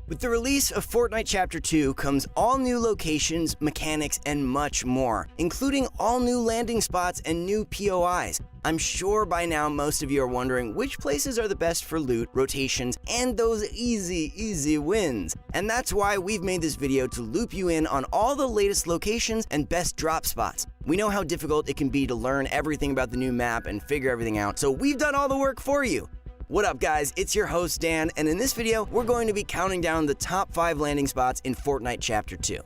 With the release of Fortnite Chapter 2 comes all new locations, mechanics, and much more, including all new landing spots and new POIs. I'm sure by now most of you are wondering which places are the best for loot, rotations, and those easy wins. And that's why we've made this video to loop you in on all the latest locations and best drop spots. We know how difficult it can be to learn everything about the new map and figure everything out, so we've done all the work for you. What up guys, it's your host Dan, and in this video, we're going to be counting down the top 5 landing spots in Fortnite Chapter 2.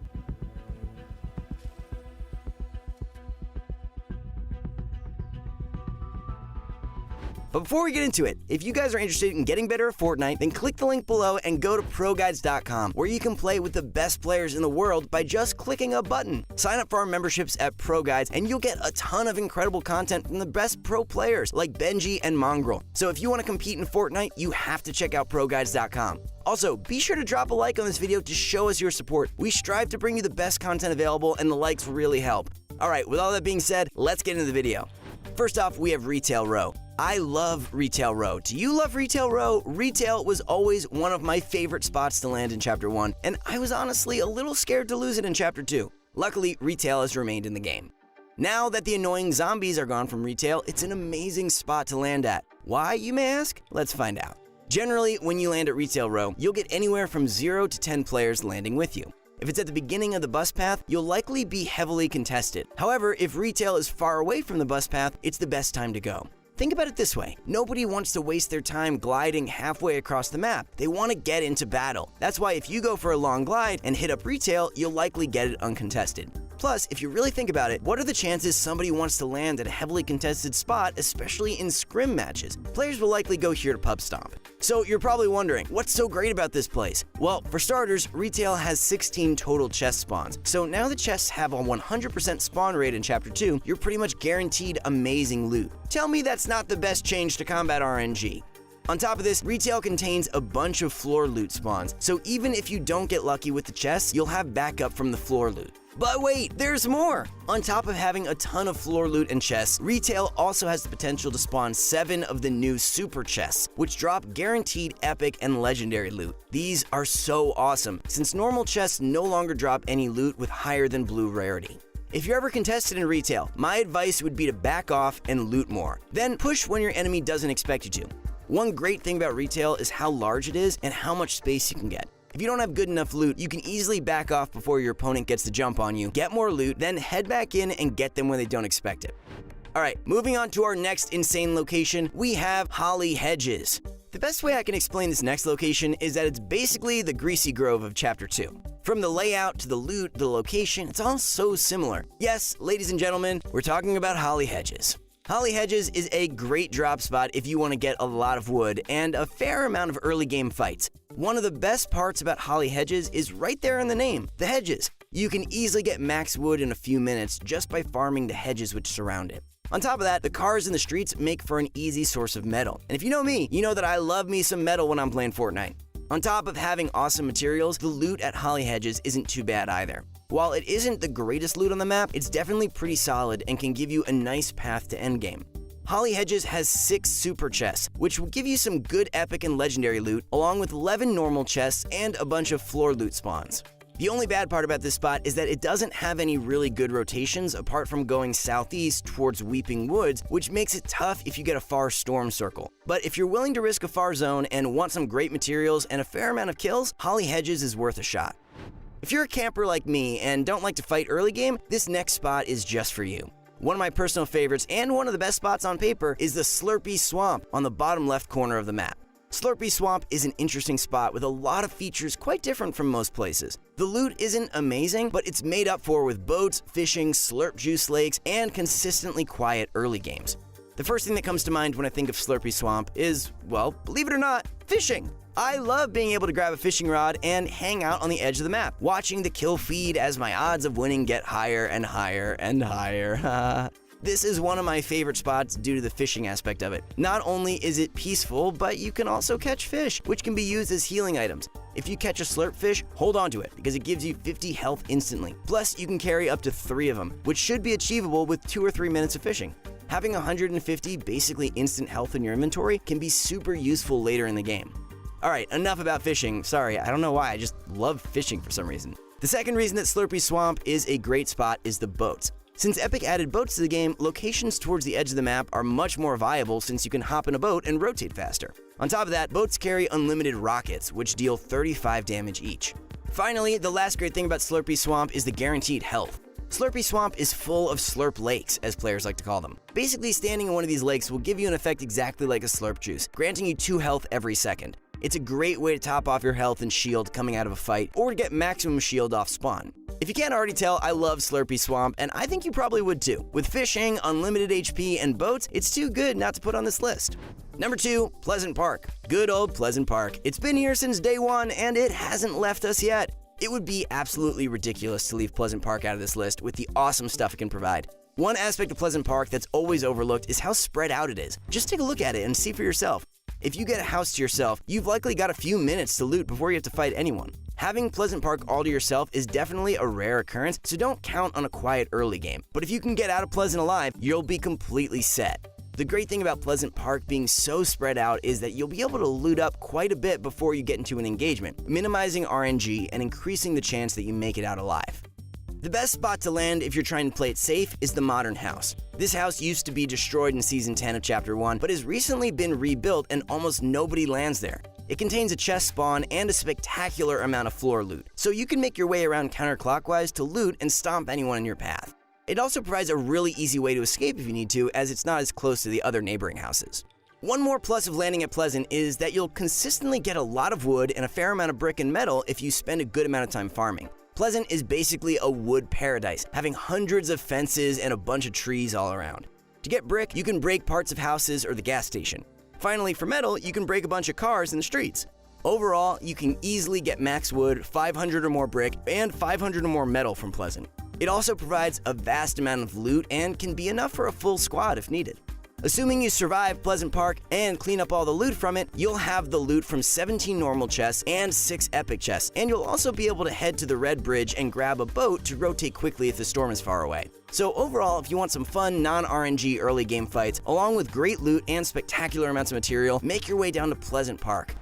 But before we get into it, if you guys are interested in getting better at Fortnite, then click the link below and go to ProGuides.com, where you can play with the best players in the world by just clicking a button. Sign up for our memberships at ProGuides, and you'll get a ton of incredible content from the best pro players like Benji and Mongrel. So if you want to compete in Fortnite, you have to check out ProGuides.com. Also, be sure to drop a like on this video to show us your support. We strive to bring you the best content available, and the likes really help. Alright, with all that being said, let's get into the video. First off, we have Retail Row. I love Retail Row. Do you love Retail Row? Retail was always one of my favorite spots to land in Chapter 1, and I was honestly a little scared to lose it in Chapter 2. Luckily, Retail has remained in the game. Now that the annoying zombies are gone from Retail, it's an amazing spot to land at. Why, you may ask? Let's find out. Generally, when you land at Retail Row, you'll get anywhere from 0 to 10 players landing with you. If it's at the beginning of the bus path, you'll likely be heavily contested. However, if Retail is far away from the bus path, it's the best time to go. Think about it this way, nobody wants to waste their time gliding halfway across the map. They want to get into battle. That's why if you go for a long glide and hit up Retail, you'll likely get it uncontested. Plus, if you really think about it, what are the chances somebody wants to land at a heavily contested spot, especially in scrim matches? Players will likely go here to pub stomp. So you're probably wondering, what's so great about this place? Well, for starters, Retail has 16 total chest spawns. So now the chests have a 100% spawn rate in Chapter 2, you're pretty much guaranteed amazing loot. Tell me that's not the best change to combat RNG. On top of this, Retail contains a bunch of floor loot spawns, so even if you don't get lucky with the chests, you'll have backup from the floor loot. But wait, there's more! On top of having a ton of floor loot and chests, Retail also has the potential to spawn 7 of the new super chests, which drop guaranteed epic and legendary loot. These are so awesome, since normal chests no longer drop any loot with higher than blue rarity. If you're ever contested in Retail, my advice would be to back off and loot more. Then push when your enemy doesn't expect you to. One great thing about Retail is how large it is and how much space you can get. If you don't have good enough loot, you can easily back off before your opponent gets the jump on you, get more loot, then head back in and get them when they don't expect it. Alright, moving on to our next insane location, we have Holly Hedges. The best way I can explain this next location is that it's basically the Greasy Grove of Chapter 2. From the layout to the loot, the location, it's all so similar. Yes, ladies and gentlemen, we're talking about Holly Hedges. Holly Hedges is a great drop spot if you want to get a lot of wood and a fair amount of early game fights. One of the best parts about Holly Hedges is right there in the name, the hedges. You can easily get max wood in a few minutes just by farming the hedges which surround it. On top of that, the cars in the streets make for an easy source of metal. And if you know me, you know that I love me some metal when I'm playing Fortnite. On top of having awesome materials, the loot at Holly Hedges isn't too bad either. While it isn't the greatest loot on the map, it's definitely pretty solid and can give you a nice path to endgame. Holly Hedges has 6 super chests, which will give you some good epic and legendary loot, along with 11 normal chests and a bunch of floor loot spawns. The only bad part about this spot is that it doesn't have any really good rotations apart from going southeast towards Weeping Woods, which makes it tough if you get a far storm circle. But if you're willing to risk a far zone and want some great materials and a fair amount of kills, Holly Hedges is worth a shot. If you're a camper like me and don't like to fight early game, this next spot is just for you. One of my personal favorites and one of the best spots on paper is the Slurpy Swamp on the bottom left corner of the map. Slurpy Swamp is an interesting spot with a lot of features quite different from most places. The loot isn't amazing, but it's made up for with boats, fishing, slurp juice lakes, and consistently quiet early games. The first thing that comes to mind when I think of Slurpy Swamp is, well, believe it or not, fishing. I love being able to grab a fishing rod and hang out on the edge of the map, watching the kill feed as my odds of winning get higher and higher and higher. This is one of my favorite spots due to the fishing aspect of it. Not only is it peaceful, but you can also catch fish, which can be used as healing items. If you catch a slurp fish, hold on to it, because it gives you 50 health instantly. Plus, you can carry up to 3 of them, which should be achievable with 2 or 3 minutes of fishing. Having 150 basically instant health in your inventory can be super useful later in the game. Alright, enough about fishing. Sorry, I don't know why, I just love fishing for some reason. The second reason that Slurpy Swamp is a great spot is the boats. Since Epic added boats to the game, locations towards the edge of the map are much more viable since you can hop in a boat and rotate faster. On top of that, boats carry unlimited rockets, which deal 35 damage each. Finally, the last great thing about Slurpy Swamp is the guaranteed health. Slurpy Swamp is full of slurp lakes, as players like to call them. Basically, standing in one of these lakes will give you an effect exactly like a slurp juice, granting you 2 health every second. It's a great way to top off your health and shield coming out of a fight, or to get maximum shield off spawn. If you can't already tell, I love Slurpy Swamp, and I think you probably would too. With fishing, unlimited HP, and boats, it's too good not to put on this list. Number 2, Pleasant Park. Good old Pleasant Park. It's been here since day 1, and it hasn't left us yet. It would be absolutely ridiculous to leave Pleasant Park out of this list with the awesome stuff it can provide. One aspect of Pleasant Park that's always overlooked is how spread out it is. Just take a look at it and see for yourself. If you get a house to yourself, you've likely got a few minutes to loot before you have to fight anyone. Having Pleasant Park all to yourself is definitely a rare occurrence, so don't count on a quiet early game. But if you can get out of Pleasant alive, you'll be completely set. The great thing about Pleasant Park being so spread out is that you'll be able to loot up quite a bit before you get into an engagement, minimizing RNG and increasing the chance that you make it out alive. The best spot to land if you're trying to play it safe is the Modern House. This house used to be destroyed in Season 10 of Chapter 1, but has recently been rebuilt and almost nobody lands there. It contains a chest spawn and a spectacular amount of floor loot, so you can make your way around counterclockwise to loot and stomp anyone in your path. It also provides a really easy way to escape if you need to, as it's not as close to the other neighboring houses. One more plus of landing at Pleasant is that you'll consistently get a lot of wood and a fair amount of brick and metal if you spend a good amount of time farming. Pleasant is basically a wood paradise, having hundreds of fences and a bunch of trees all around. To get brick, you can break parts of houses or the gas station. Finally, for metal, you can break a bunch of cars in the streets. Overall, you can easily get max wood, 500 or more brick, and 500 or more metal from Pleasant. It also provides a vast amount of loot and can be enough for a full squad if needed. Assuming you survive Pleasant Park and clean up all the loot from it, you'll have the loot from 17 normal chests and 6 epic chests, and you'll also be able to head to the Red Bridge and grab a boat to rotate quickly if the storm is far away. So overall, if you want some fun, non-RNG early game fights, along with great loot and spectacular amounts of material, make your way down to Pleasant Park.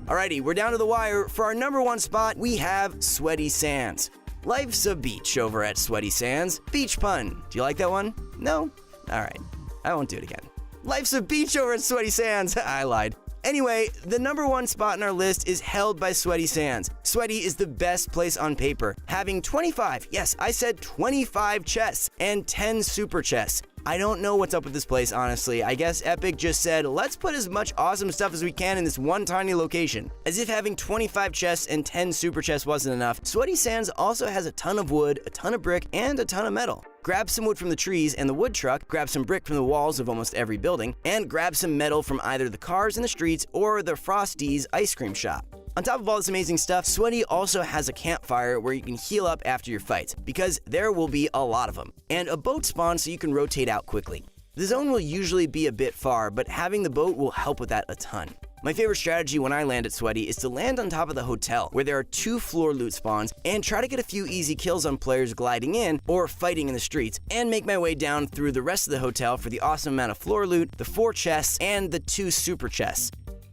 Alrighty, we're down to the wire. For our number 1 spot, we have Sweaty Sands. Life's a beach over at Sweaty Sands. Beach pun. Do you like that one? No? Alright, I won't do it again. Life's a beach over at Sweaty Sands. I lied. Anyway, the number 1 spot in our list is held by Sweaty Sands. Sweaty is the best place on paper, having 25, yes, I said 25 chests and 10 super chests. I don't know what's up with this place, honestly. I guess Epic just said, let's put as much awesome stuff as we can in this one tiny location. As if having 25 chests and 10 super chests wasn't enough, Sweaty Sands also has a ton of wood, a ton of brick, and a ton of metal. Grab some wood from the trees and the wood truck, grab some brick from the walls of almost every building, and grab some metal from either the cars in the streets or the Frosty's ice cream shop. On top of all this amazing stuff, Sweaty also has a campfire where you can heal up after your fights, because there will be a lot of them, and a boat spawn so you can rotate out quickly. The zone will usually be a bit far, but having the boat will help with that a ton. My favorite strategy when I land at Sweaty is to land on top of the hotel, where there are 2 floor loot spawns, and try to get a few easy kills on players gliding in or fighting in the streets, and make my way down through the rest of the hotel for the awesome amount of floor loot, the 4 chests, and the 2 super chests.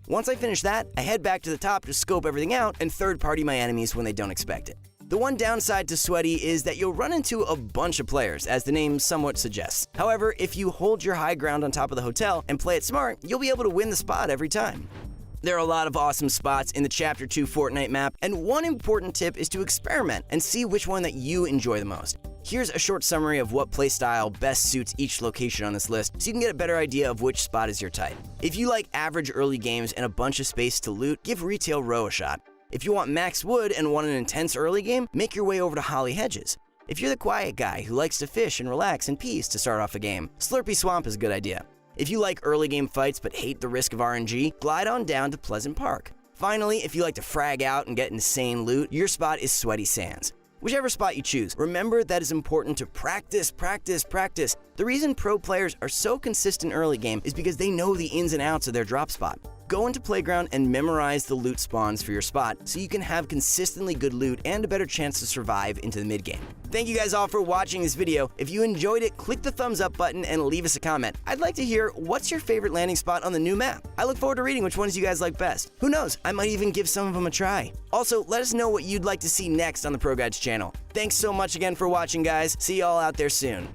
Once I finish that, I head back to the top to scope everything out and third-party my enemies when they don't expect it. The one downside to Sweaty is that you'll run into a bunch of players, as the name somewhat suggests. However, if you hold your high ground on top of the hotel and play it smart, you'll be able to win the spot every time. There are a lot of awesome spots in the Chapter 2 Fortnite map, and one important tip is to experiment and see which one that you enjoy the most. Here's a short summary of what playstyle best suits each location on this list, so you can get a better idea of which spot is your type. If you like average early games and a bunch of space to loot, give Retail Row a shot. If you want max wood and want an intense early game, make your way over to Holly Hedges. If you're the quiet guy who likes to fish and relax in peace to start off a game, Slurpy Swamp is a good idea. If you like early game fights but hate the risk of RNG, glide on down to Pleasant Park. Finally, if you like to frag out and get insane loot, your spot is Sweaty Sands. Whichever spot you choose, remember that it's important to practice, practice, practice. The reason pro players are so consistent early game is because they know the ins and outs of their drop spot. Go into Playground and memorize the loot spawns for your spot so you can have consistently good loot and a better chance to survive into the mid-game. Thank you guys all for watching this video. If you enjoyed it, click the thumbs up button and leave us a comment. I'd like to hear what's your favorite landing spot on the new map. I look forward to reading which ones you guys like best. Who knows, I might even give some of them a try. Also, let us know what you'd like to see next on the Pro Guides channel. Thanks so much again for watching, guys. See y'all out there soon.